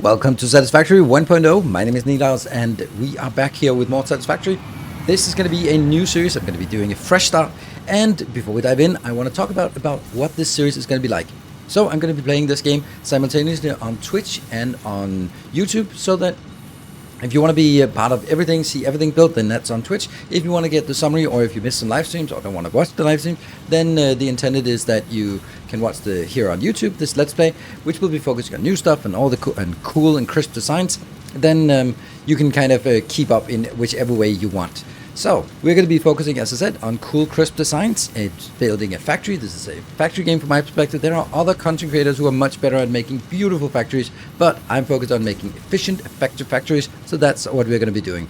Welcome to Satisfactory 1.0. My name is Nilaus and we are back here with more Satisfactory. This is going to be a new series. I'm going to be doing a fresh start. And before we dive in, I want to talk about what this series is going to be like. So I'm going to be playing this game simultaneously on Twitch and on YouTube, so that if you want to be a part of everything, see everything built, then that's on Twitch. If you want to get the summary, or if you miss some live streams or don't want to watch the live stream, then the intended is that you can watch here on YouTube this Let's Play, which will be focusing on new stuff and all the cool and crisp designs. Then you can kind of keep up in whichever way you want. So we're going to be focusing, as I said, on cool, crisp designs. It's building a factory. This is a factory game from my perspective. There are other content creators who are much better at making beautiful factories, but I'm focused on making efficient, effective factories. So that's what we're going to be doing.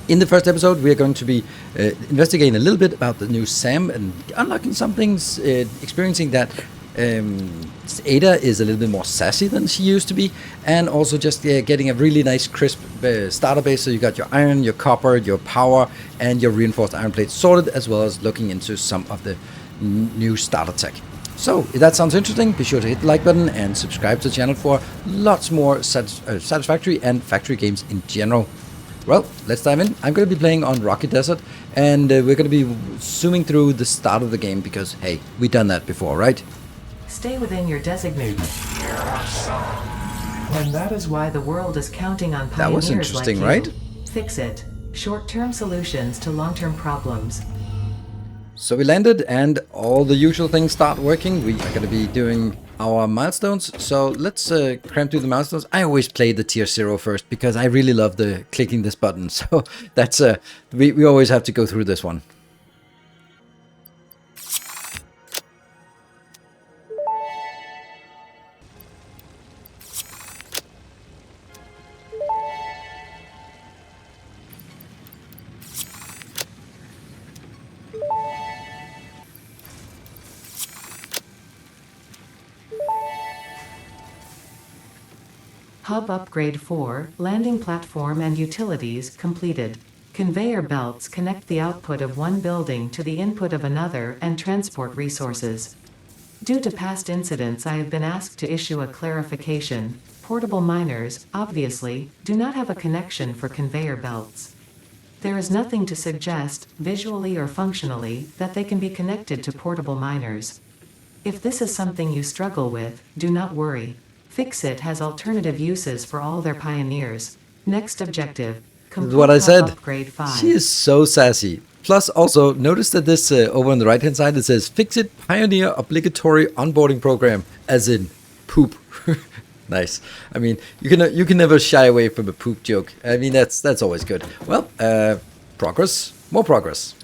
In the first episode, we're going to be investigating a little bit about the new SAM and unlocking some things, experiencing that Ada is a little bit more sassy than she used to be, and also just getting a really nice crisp starter base. So you got your iron, your copper, your power, and your reinforced iron plates sorted, as well as looking into some of the new starter tech. So if that sounds interesting, be sure to hit the like button and subscribe to the channel for lots more Satisfactory and factory games in general. Well, let's dive in. I'm going to be playing on Rocky Desert, and we're going to be zooming through the start of the game because, hey, we've done that before, right? Stay within your designated. And that is why the world is counting on pioneers. That was interesting, like you. right? Fix it. Short-term solutions to long-term problems. So we landed, and all the usual things start working. We are going to be doing our milestones. So let's cram through the milestones. I always play the tier 0 first because I really love the clicking this button. So that's we always have to go through this one. Hub upgrade 4, landing platform and utilities completed. Conveyor belts connect the output of one building to the input of another and transport resources. Due to past incidents, I have been asked to issue a clarification. Portable miners, obviously, do not have a connection for conveyor belts. There is nothing to suggest, visually or functionally, that they can be connected to portable miners. If this is something you struggle with, do not worry. Fix-It has alternative uses for all their pioneers. Next objective. This is what I said. Upgrade 5. She is so sassy. Plus, also, notice that this over on the right-hand side, it says Fix-It Pioneer Obligatory Onboarding Program, as in poop. Nice. I mean, you can never shy away from a poop joke. I mean, that's always good. Well, progress. More progress.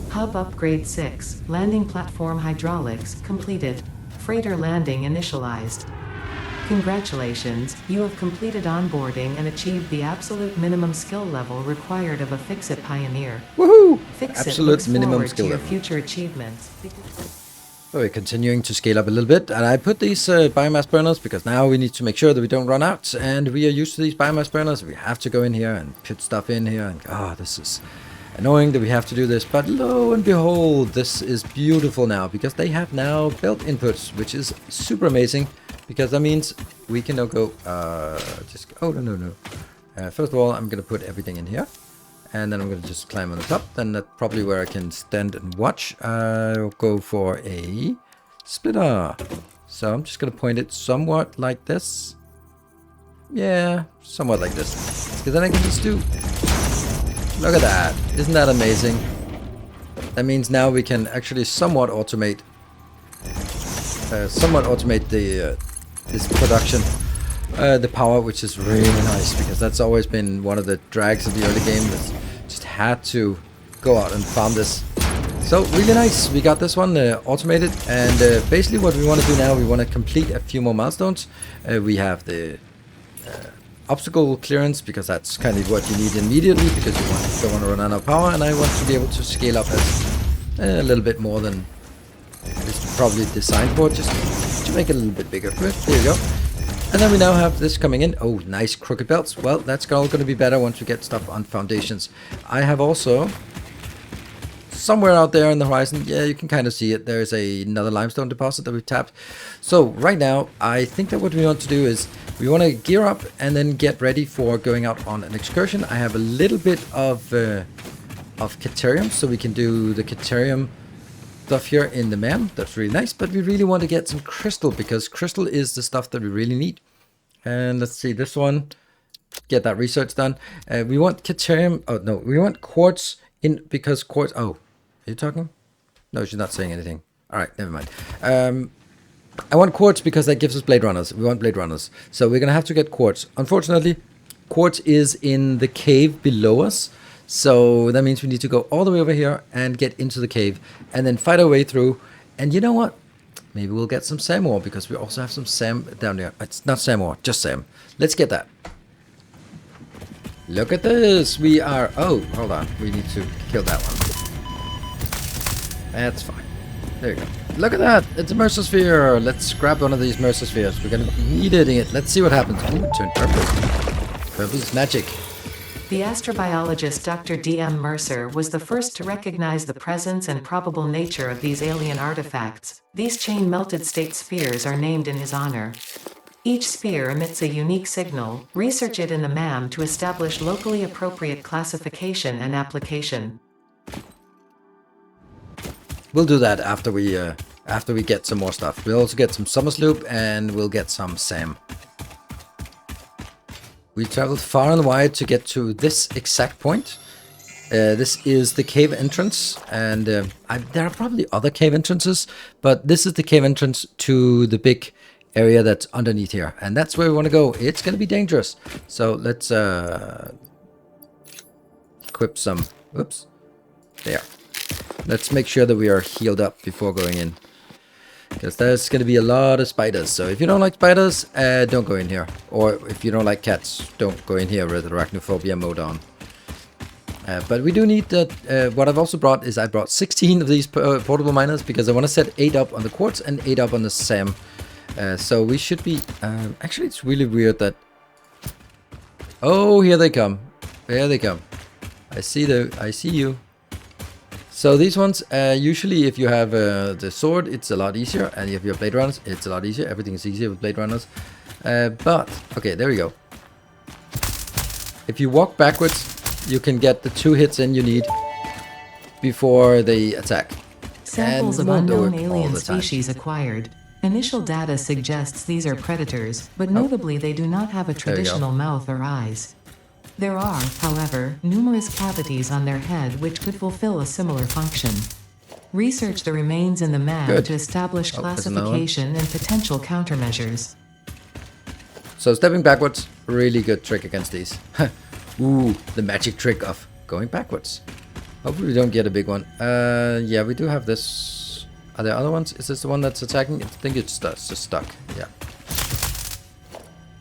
Hub upgrade 6, landing platform hydraulics completed. Freighter landing initialized. Congratulations, you have completed onboarding and achieved the absolute minimum skill level required of a Fix-It pioneer. Woohoo! Fix-It Absolute looks minimum forward skill to your level. future achievements. So we're continuing to scale up a little bit, and I put these biomass burners because now we need to make sure that we don't run out, and we are used to these biomass burners. We have to go in here and put stuff in here, and this is annoying that we have to do this, but lo and behold, this is beautiful now because they have now built inputs, which is super amazing because that means we can now go first of all, I'm gonna put everything in here, and then I'm gonna just climb on the top. Then that's probably where I can stand and watch. I'll go for a splitter, so I'm just gonna point it somewhat like this. Yeah, somewhat like this, because then I can just do. Look at that. Isn't that amazing? That means now we can actually somewhat automate the this production, the power, which is really nice because that's always been one of the drags of the early game. That's just had to go out and farm this. So really nice. We got this one automated, and basically what we want to do now, we want to complete a few more milestones. We have the obstacle clearance because that's kind of what you need immediately because you don't want to run out of power, and I want to be able to scale up as a little bit more than it's probably designed for, just to make it a little bit bigger. There you go. And then we now have this coming in. Oh, nice crooked belts. Well, that's all going to be better once we get stuff on foundations. I have also, somewhere out there on the horizon, yeah, you can kind of see it. There's another limestone deposit that we've tapped. So right now, I think that what we want to do is we want to gear up and then get ready for going out on an excursion. I have a little bit of Caterium, so we can do the Caterium stuff here in the MAM. That's really nice, but we really want to get some crystal because crystal is the stuff that we really need. And let's see this one, get that research done. We want Caterium. Oh no, we want quartz in because quartz. Oh, are you talking? No, she's not saying anything. All right, never mind. I want quartz because that gives us blade runners. We want blade runners, so we're gonna have to get quartz. Unfortunately, quartz is in the cave below us. So that means we need to go all the way over here and get into the cave and then fight our way through. And you know what? Maybe we'll get some SAM ore because we also have some SAM down there. It's not SAM ore, just SAM. Let's get that. Look at this. We are... Oh, hold on. We need to kill that one. That's fine. There you go. Look at that. It's a Mercer-sphere. Let's grab one of these Mercer-spheres. We're going to be eating it. Let's see what happens. Ooh, it turned purple. Purple is magic. The astrobiologist Dr. D.M. Mercer was the first to recognize the presence and probable nature of these alien artifacts. These chain-melted state spheres are named in his honor. Each sphere emits a unique signal. Research it in the MAM to establish locally appropriate classification and application. We'll do that after we get some more stuff. We'll also get some summer sloop and we'll get some SAM. We traveled far and wide to get to this exact point. This is the cave entrance, and there are probably other cave entrances, but this is the cave entrance to the big area that's underneath here, and that's where we want to go. It's going to be dangerous, so let's equip some. Oops, there. Let's make sure that we are healed up before going in, because there's going to be a lot of spiders. So if you don't like spiders, don't go in here. Or if you don't like cats, don't go in here with arachnophobia mode on. But we do need that. What I've also brought is I brought 16 of these portable miners because I want to set 8 up on the quartz and 8 up on the SAM. So we should be... actually, it's really weird that... Oh, here they come. There they come. I see you. So these ones, usually if you have the sword, it's a lot easier. And if you have blade runners, it's a lot easier. Everything is easier with blade runners. But, okay, there we go. If you walk backwards, you can get the 2 hits in you need before they attack. Samples of unknown alien species acquired. Initial data suggests these are predators, but notably they do not have a traditional mouth or eyes. There are, however, numerous cavities on their head which could fulfill a similar function. Research the remains in the MAM to establish classification and potential countermeasures. So stepping backwards, really good trick against these. Ooh, the magic trick of going backwards. Hopefully we don't get a big one. Yeah, we do have this. Are there other ones? Is this the one that's attacking? I think it's just stuck. Yeah.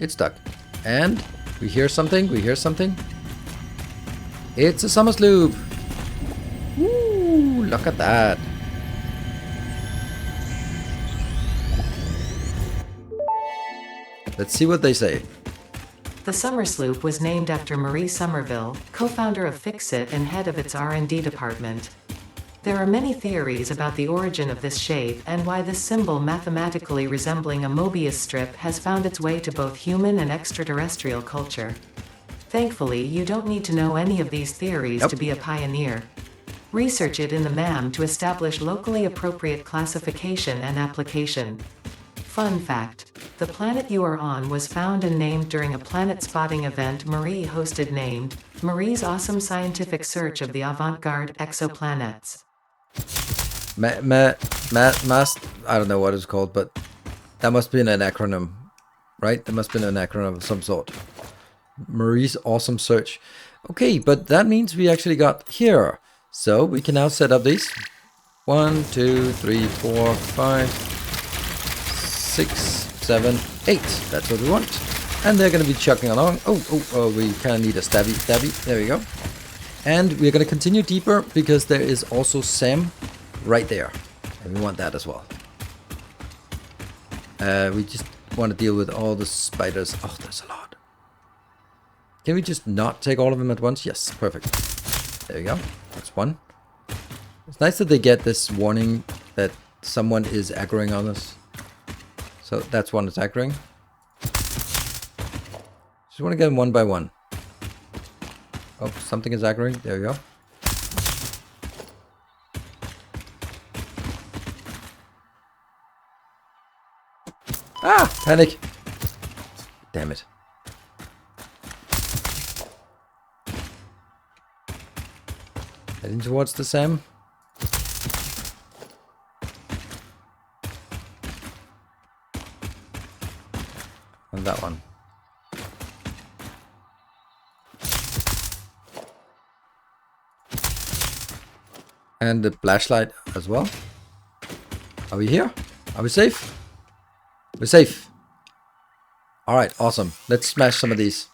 It's stuck. And... we hear something. It's a summer sloop. Woo, look at that. Let's see what they say. The summer sloop was named after Marie Somerville, co-founder of Fixit and head of its R&D department. There are many theories about the origin of this shape and why this symbol mathematically resembling a Mobius strip has found its way to both human and extraterrestrial culture. Thankfully, you don't need to know any of these theories to be a pioneer. Research it in the MAM to establish locally appropriate classification and application. Fun fact: the planet you are on was found and named during a planet spotting event Marie hosted named Marie's Awesome Scientific Search of the Avant-Garde Exoplanets. I don't know what it's called, but that must be an acronym, right? That must be an acronym of some sort. Marie's Awesome Search. Okay, but that means we actually got here. So we can now set up these. 1, 2, 3, 4, 5, 6, 7, 8. That's what we want. And they're going to be chugging along. Oh, we kind of need a stabby. There we go. And we're going to continue deeper because there is also SAM right there. And we want that as well. We want to deal with all the spiders. Oh, there's a lot. Can we just not take all of them at once? Yes, perfect. There you go. That's one. It's nice that they get this warning that someone is aggroing on us. So that's one that's aggroing. Just want to get them one by one. Oh, something is aggroing. There we go. Ah! Panic! Damn it. Heading towards the Sam. And that one. And the flashlight as well. Are we here? Are we safe? We're safe. Alright, awesome. Let's smash some of these.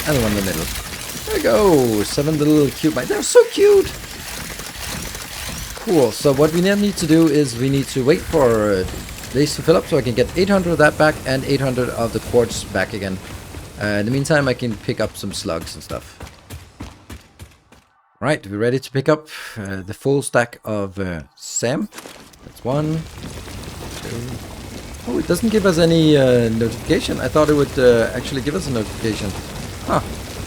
And the one in the middle. There we go. 7 little cute mice. They're so cute. Cool. So what we now need to do is we need to wait for these to fill up so I can get 800 of that back and 800 of the quartz back again. In the meantime, I can pick up some slugs and stuff. Right, we're ready to pick up the full stack of SAM. That's 1, 2. Oh, it doesn't give us any notification. I thought it would actually give us a notification. Huh.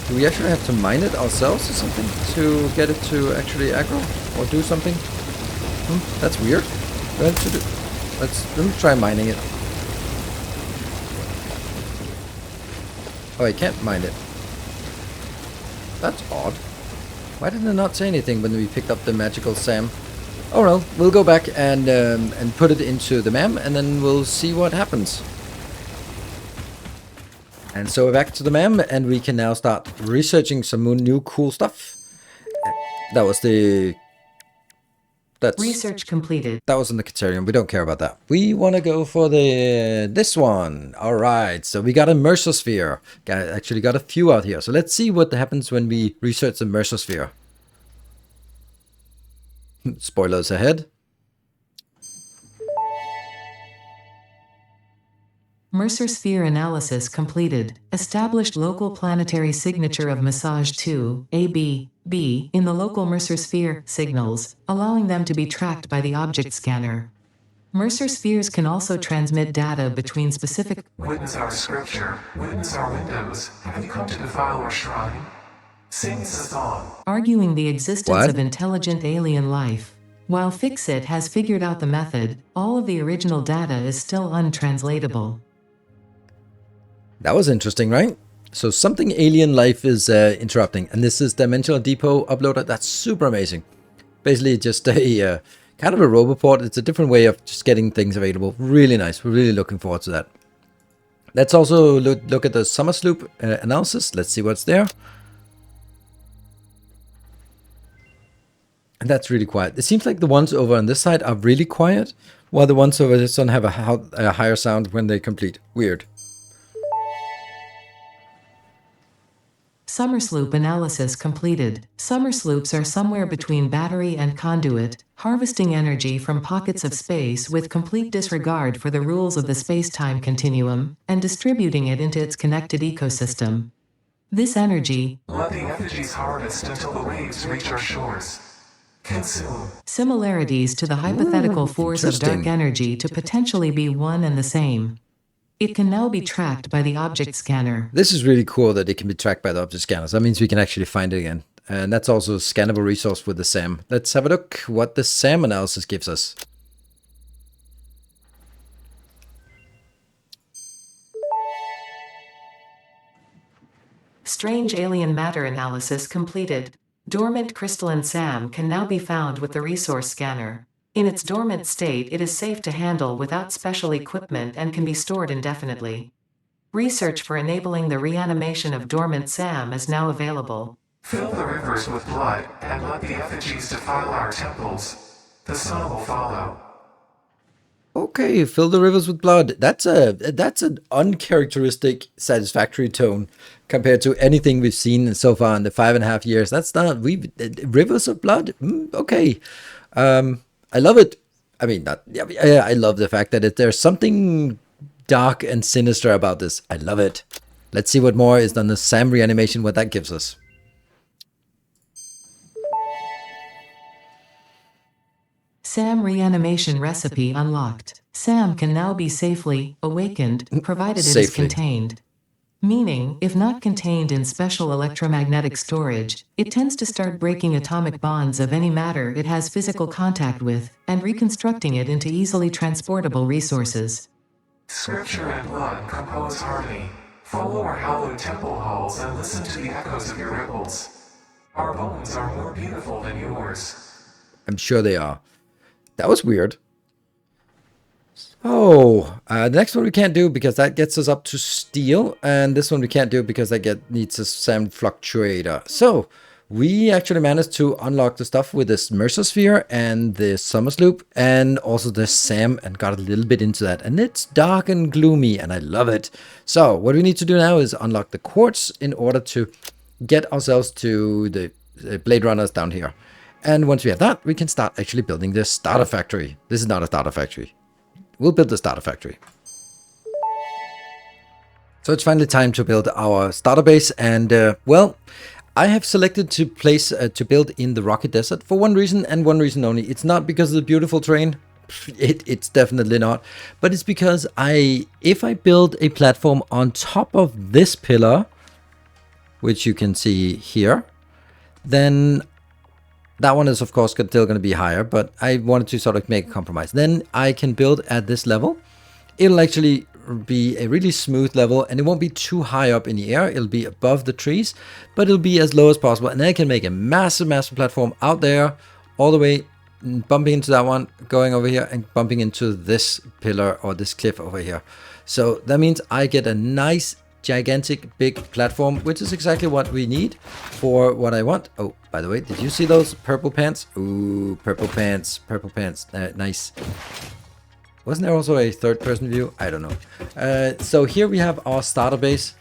Do we actually have to mine it ourselves or something to get it to actually aggro or do something? That's weird. Let me try mining it. Oh, I can't mine it. That's odd. Why did it not say anything when we picked up the magical SAM? Oh well, we'll go back and put it into the MAM and then we'll see what happens. And so we're back to the MAM and we can now start researching some new cool stuff. That was the... That's... Research completed. That was in the Caterium. We don't care about that. We want to go for this one. All right. So we got a Mercersphere. Actually got a few out here. So let's see what happens when we research the Mercersphere. Spoilers ahead. Mercersphere analysis completed. Established local planetary signature of massage 2, AB, B, in the local Mercersphere signals, allowing them to be tracked by the object scanner. Mercerspheres can also transmit data between specific... Witness our scripture, witness our windows. Have you come to defile our shrine? Sing the song. Arguing the existence What? of intelligent alien life. While Fixit has figured out the method, all of the original data is still untranslatable. That was interesting, right? So something alien life is interrupting. And this is Dimensional Depot uploader. That's super amazing. Basically just a kind of a roboport. It's a different way of just getting things available. Really nice. We're really looking forward to that. Let's also look at the summer sloop analysis. Let's see what's there. And that's really quiet. It seems like the ones over on this side are really quiet, while the ones over this one have a higher sound when they complete. Weird. Summer sloop analysis completed. Summer sloops are somewhere between battery and conduit, harvesting energy from pockets of space with complete disregard for the rules of the space-time continuum, and distributing it into its connected ecosystem. This energy, Let the effigies harvest until the waves reach our shores. Consume. similarities to the hypothetical force of dark interesting. energy to potentially be one and the same. It can now be tracked by the object scanner. This is really cool that it can be tracked by the object scanners. That means we can actually find it again. And that's also a scannable resource with the SAM. Let's have a look what the SAM analysis gives us. Strange alien matter analysis completed. Dormant crystalline SAM can now be found with the resource scanner. In its dormant state, it is safe to handle without special equipment and can be stored indefinitely. Research for enabling the reanimation of dormant SAM is now available. Fill the rivers with blood and let the effigies defile our temples. The sun will follow. Okay, fill the rivers with blood. That's an uncharacteristic Satisfactory tone compared to anything we've seen so far in the 5.5 years. That's not rivers of blood. Okay. I love it. I mean, not, yeah, I love the fact that there's something dark and sinister about this. I love it. Let's see what more is done the SAM reanimation, what that gives us. SAM reanimation recipe unlocked. SAM can now be safely awakened, provided it is contained. Meaning, if not contained in special electromagnetic storage, it tends to start breaking atomic bonds of any matter it has physical contact with, and reconstructing it into easily transportable resources. Scripture and blood compose harmony. Follow our hallowed temple halls and listen to the echoes of your ripples. Our bones are more beautiful than yours. I'm sure they are. That was weird. Oh, the next one we can't do because that gets us up to steel, and this one we can't do because that needs a SAM fluctuator. So we actually managed to unlock the stuff with this Mercer sphere and the Summers loop, and also the SAM, and got a little bit into that. And it's dark and gloomy, and I love it. So what we need to do now is unlock the quartz in order to get ourselves to the Blade Runners down here. And once we have that, we can start actually building the starter factory. This is not a starter factory. We'll build the starter factory. So it's finally time to build our starter base, and well, I have selected to place to build in the rocky desert for one reason and one reason only. It's not because of the beautiful terrain. It's definitely not, but it's because if I build a platform on top of this pillar, which you can see here, then that one is of course still going to be higher, but I wanted to sort of make a compromise. Then I can build at this level. It'll actually be a really smooth level, and it won't be too high up in the air. It'll be above the trees, but it'll be as low as possible. And then I can make a massive platform out there, all the way bumping into that one, going over here and bumping into this pillar or this cliff over here. So that means I get a nice gigantic big platform, which is exactly what we need for what I want. Oh, by the way, did you see those purple pants? Ooh, purple pants, nice. Wasn't there also a third person view? I don't know. So here we have our starter base.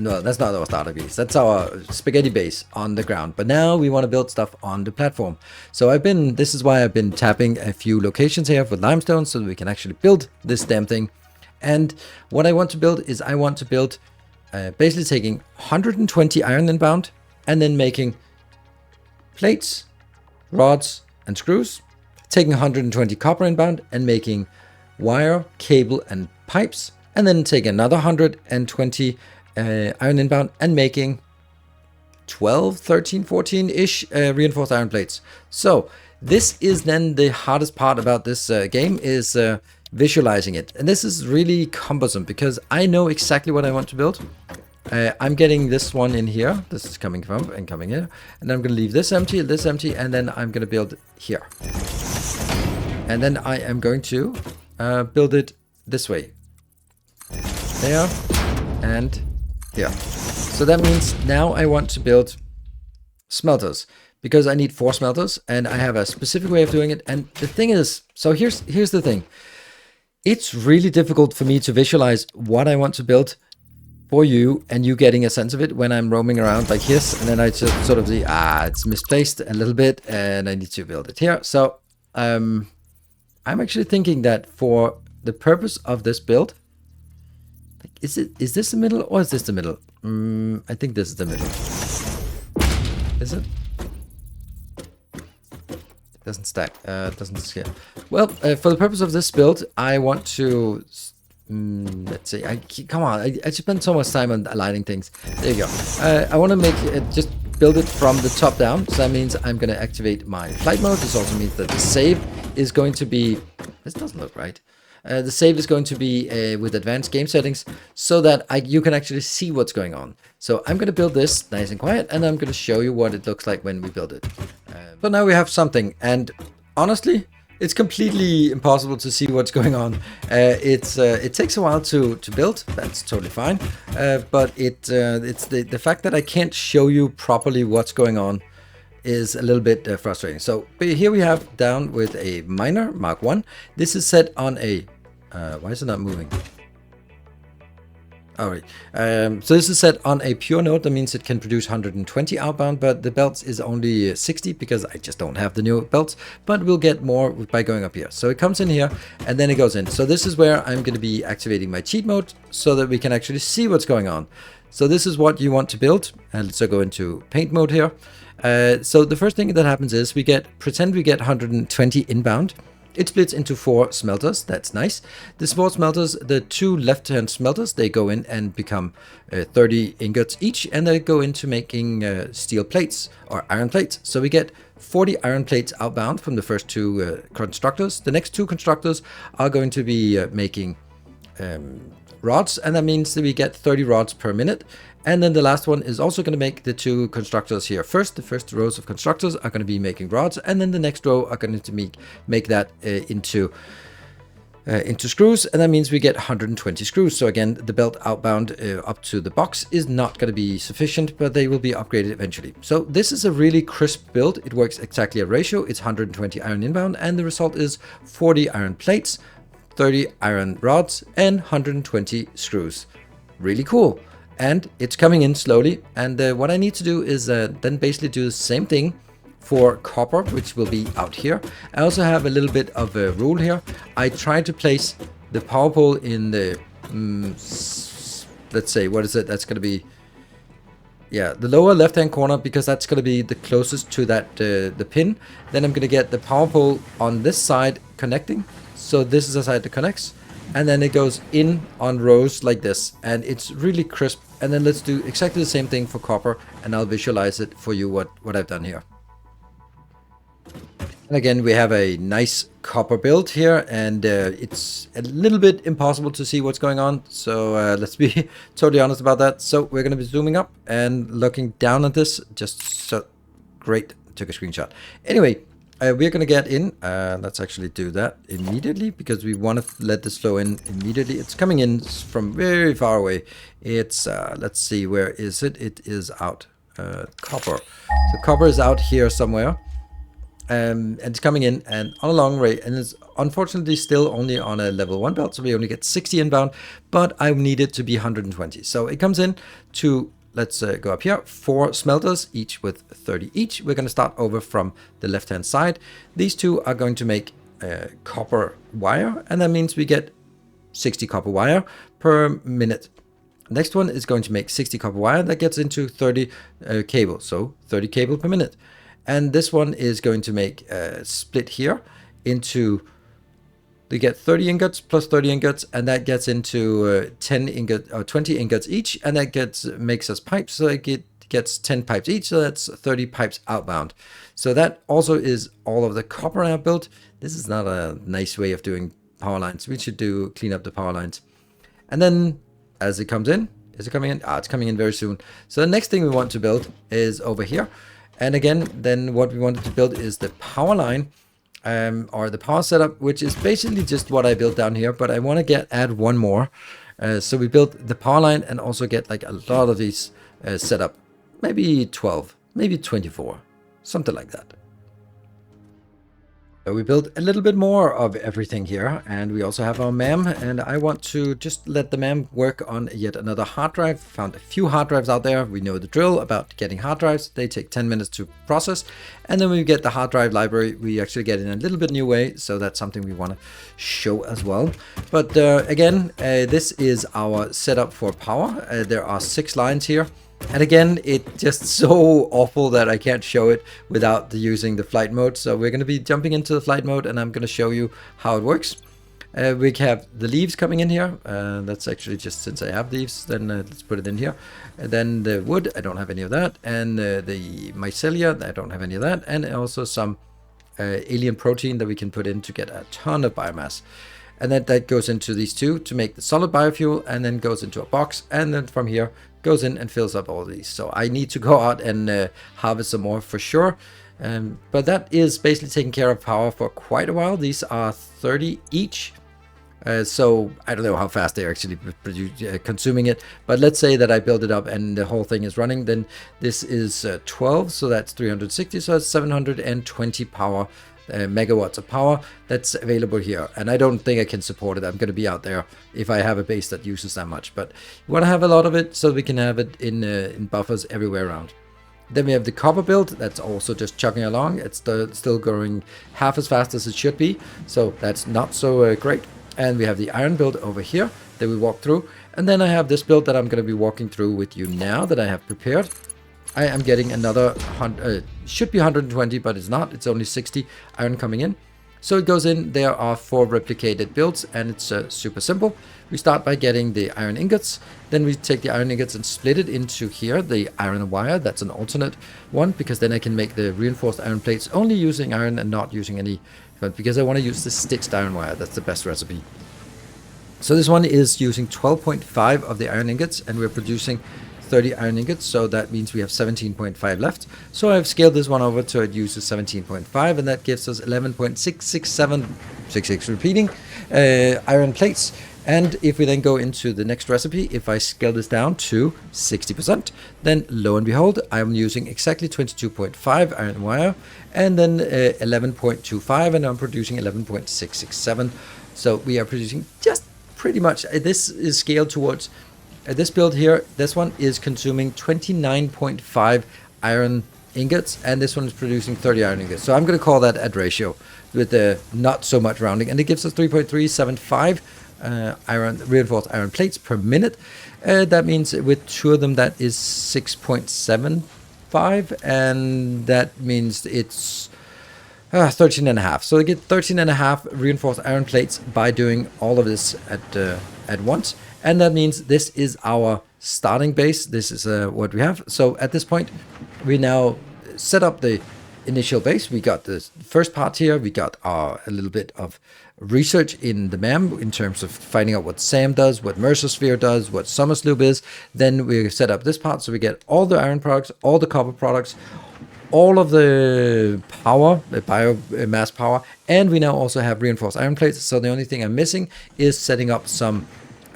No, that's not our starter base. That's our spaghetti base on the ground. But now we want to build stuff on the platform. So this is why I've been tapping a few locations here with limestone so that we can actually build this damn thing. And what I want to build is I want to build basically taking 120 iron inbound and then making plates, rods, and screws, taking 120 copper inbound and making wire, cable, and pipes, and then take another 120 iron inbound and making 12, 13, 14-ish reinforced iron plates. So this is then the hardest part about this game is visualizing it. And this is really cumbersome because I know exactly what I want to build. I'm getting this one in here. This is coming from and coming here. And I'm going to leave this empty, and then I'm going to build here. And then I am going to build it this way. There and here. So that means now I want to build smelters because I need 4 smelters and I have a specific way of doing it. And the thing is, so here's the thing. It's really difficult for me to visualize what I want to build for you and you getting a sense of it when I'm roaming around like this. And then I just sort of see, it's misplaced a little bit and I need to build it here. So I'm actually thinking that for the purpose of this build, is this the middle or is this the middle? I think this is the middle. Is it? Doesn't stack, doesn't scale. Well, for the purpose of this build, I want to, let's see, come on, I spend so much time on aligning things. There you go. I want to make it, just build it from the top down. So that means I'm going to activate my flight mode. This also means that the save is going to be, this doesn't look right. The save is going to be with advanced game settings so that you can actually see what's going on. So I'm going to build this nice and quiet, and I'm going to show you what it looks like when we build it. So now we have something, and honestly, it's completely impossible to see what's going on. It takes a while to build. That's totally fine. But it's the fact that I can't show you properly what's going on is a little bit frustrating. So here we have down with a miner Mark 1. This is set on a why is it not moving? All right. So this is set on a pure node. That means it can produce 120 outbound, but the belts is only 60 because I just don't have the new belts. But we'll get more by going up here. So it comes in here and then it goes in. So this is where I'm going to be activating my cheat mode so that we can actually see what's going on. So this is what you want to build. And let's go into paint mode here. So the first thing that happens is pretend we get 120 inbound. It splits into 4 smelters. That's nice. The 4 smelters, the 2 left-hand smelters, they go in and become 30 ingots each, and they go into making steel plates or iron plates. So we get 40 iron plates outbound from the first 2 constructors. The next 2 constructors are going to be making rods, and that means that we get 30 rods per minute. And then the last one is also going to make the 2 constructors here first. The first rows of constructors are going to be making rods, and then the next row are going to make that into screws, and that means we get 120 screws. So again, the belt outbound up to the box is not going to be sufficient, but they will be upgraded eventually. So this is a really crisp build. It works exactly at ratio. It's 120 iron inbound, and the result is 40 iron plates, 30 iron rods, and 120 screws. Really cool. And it's coming in slowly. And what I need to do is then basically do the same thing for copper, which will be out here. I also have a little bit of a rule here. I try to place the power pole in the, let's say, what is it? That's going to be, yeah, the lower left-hand corner, because that's going to be the closest to that the pin. Then I'm going to get the power pole on this side connecting. So this is the side that connects. And then it goes in on rows like this, and it's really crisp. And then let's do exactly the same thing for copper, and I'll visualize it for you what I've done here. And again, we have a nice copper build here, and it's a little bit impossible to see what's going on. So let's be totally honest about that. So we're going to be zooming up and looking down at this. Just so great, took a screenshot. Anyway. We're going to get in. Let's actually do that immediately because we want to let this flow in immediately. It's coming in from very far away. It's, let's see, where is it? It is out. Copper. So copper is out here somewhere. And it's coming in and on a long way. And it's unfortunately still only on a level 1 belt. So we only get 60 inbound, but I need it to be 120. So it comes in to... Let's go up here, 4 smelters, each with 30 each. We're going to start over from the left-hand side. These 2 are going to make copper wire, and that means we get 60 copper wire per minute. Next one is going to make 60 copper wire. That gets into 30 cable, so 30 cable per minute. And this one is going to make split here into... We get 30 ingots plus 30 ingots, and that gets into 10 ingot or 20 ingots each, and that makes us pipes. So it gets 10 pipes each, so that's 30 pipes outbound. So that also is all of the copper I have built. This is not a nice way of doing power lines. We should clean up the power lines. And then as it comes in, is it coming in? It's coming in very soon. So the next thing we want to build is over here. And again, then what we wanted to build is the power line. Or the power setup, which is basically just what I built down here, but I want to add one more. So we built the power line and also get like a lot of these set up, maybe 12, maybe 24, something like that. So we built a little bit more of everything here, and we also have our MAM, and I want to just let the MAM work on yet another hard drive. Found a few hard drives out there. We know the drill about getting hard drives. They take 10 minutes to process, and then when we get the hard drive library, we actually get in a little bit new way, so that's something we want to show as well. But again, this is our setup for power. There are 6 lines here. And again, it's just so awful that I can't show it without using the flight mode. So we're going to be jumping into the flight mode, and I'm going to show you how it works. We have the leaves coming in here. That's actually just since I have leaves, then let's put it in here. And then the wood, I don't have any of that. And the mycelia, I don't have any of that. And also some alien protein that we can put in to get a ton of biomass. And then that goes into these 2 to make the solid biofuel, and then goes into a box, and then from here goes in and fills up all these. So I need to go out and harvest some more for sure. But that is basically taking care of power for quite a while. These are 30 each. So I don't know how fast they're actually consuming it, but let's say that I build it up and the whole thing is running, then this is 12, so that's 360, so that's 720 power megawatts of power that's available here. And I don't think I can support it. I'm going to be out there if I have a base that uses that much. But we want to have a lot of it so we can have it in buffers everywhere around. Then we have the copper build that's also just chugging along. It's still growing half as fast as it should be, so that's not so great. And we have the iron build over here that we walk through. And then I have this build that I'm going to be walking through with you now that I have prepared. I am getting another, should be 120, but it's not. It's only 60 iron coming in. So it goes in. There are 4 replicated builds, and it's super simple. We start by getting the iron ingots. Then we take the iron ingots and split it into here, the iron wire. That's an alternate one, because then I can make the reinforced iron plates only using iron and not using any, but because I want to use the stitched iron wire. That's the best recipe. So this one is using 12.5 of the iron ingots, and we're producing 30 iron ingots, so that means we have 17.5 left. So I've scaled this one over so it uses 17.5, and that gives us 11.66766 repeating iron plates. And if we then go into the next recipe, if I scale this down to 60%, then lo and behold, I'm using exactly 22.5 iron wire, and then 11.25, and I'm producing 11.667. So we are producing just pretty much, this is scaled towards this build here. This one is consuming 29.5 iron ingots, and this one is producing 30 iron ingots. So I'm going to call that at ratio with the not so much rounding, and it gives us 3.375 reinforced iron plates per minute. That means with 2 of them, that is 6.75, and that means it's 13.5. So we get 13.5 reinforced iron plates by doing all of this at once. And that means this is our starting base. This is what we have. So at this point, we now set up the initial base. We got the first part here. We got a little bit of research in the MAM in terms of finding out what SAM does, what Mercersphere does, what Sommersloop is. Then we set up this part. So we get all the iron products, all the copper products, all of the power, the biomass power, and we now also have reinforced iron plates. So the only thing I'm missing is setting up some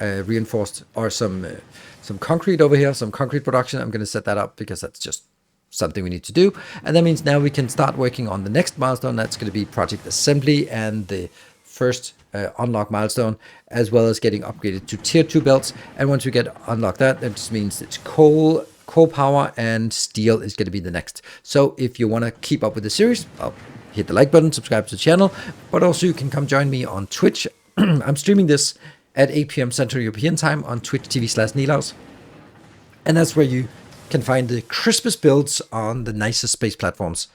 reinforced or some concrete over here, some concrete production. I'm going to set that up because that's just something we need to do. And that means now we can start working on the next milestone. That's going to be project assembly and the first unlock milestone, as well as getting upgraded to tier 2 belts. And once we get unlocked that just means it's coal power, and steel is going to be the next. So if you want to keep up with the series, hit the like button, subscribe to the channel, but also you can come join me on Twitch. I'm streaming this at 8 p.m. Central European time on Twitch TV/Nilaus. And that's where you can find the crispest builds on the nicest space platforms.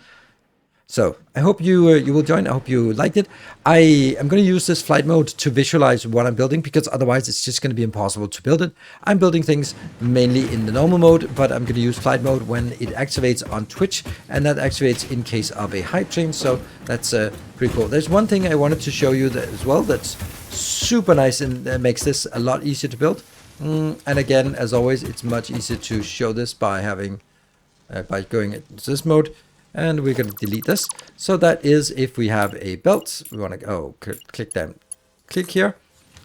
So I hope you will join. I hope you liked it. I am going to use this flight mode to visualize what I'm building, because otherwise it's just going to be impossible to build it. I'm building things mainly in the normal mode, but I'm going to use flight mode when it activates on Twitch, and that activates in case of a hype train. So that's pretty cool. There's one thing I wanted to show you that as well that's super nice and that makes this a lot easier to build. And again, as always, it's much easier to show this by having by going into this mode. And we're going to delete this. So that is if we have a belt, we want to click here.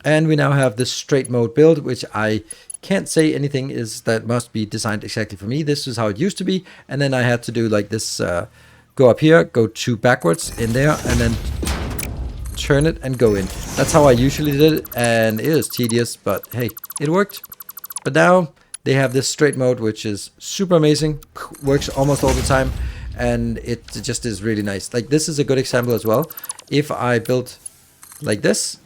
And we now have this straight mode build, which I can't say anything is that must be designed exactly for me. This is how it used to be. And then I had to do like this, go up here, go 2 backwards in there, and then turn it and go in. That's how I usually did it. And it is tedious, but hey, it worked. But now they have this straight mode, which is super amazing, works almost all the time. And it just is really nice. Like this is a good example as well. If I build like this,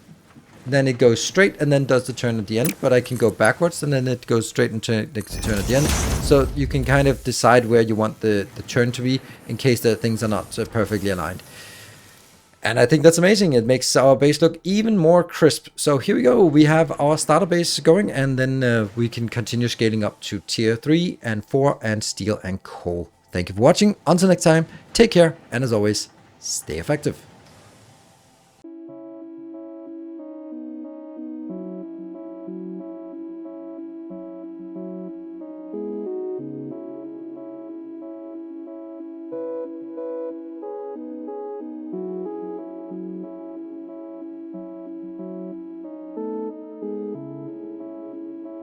then it goes straight and then does the turn at the end. But I can go backwards and then it goes straight and turn at the end. So you can kind of decide where you want the turn to be in case the things are not perfectly aligned. And I think that's amazing. It makes our base look even more crisp. So here we go. We have our starter base going, and then we can continue scaling up to tier 3 and 4 and steel and coal. Thank you for watching. Until next time, take care, and as always, stay effective.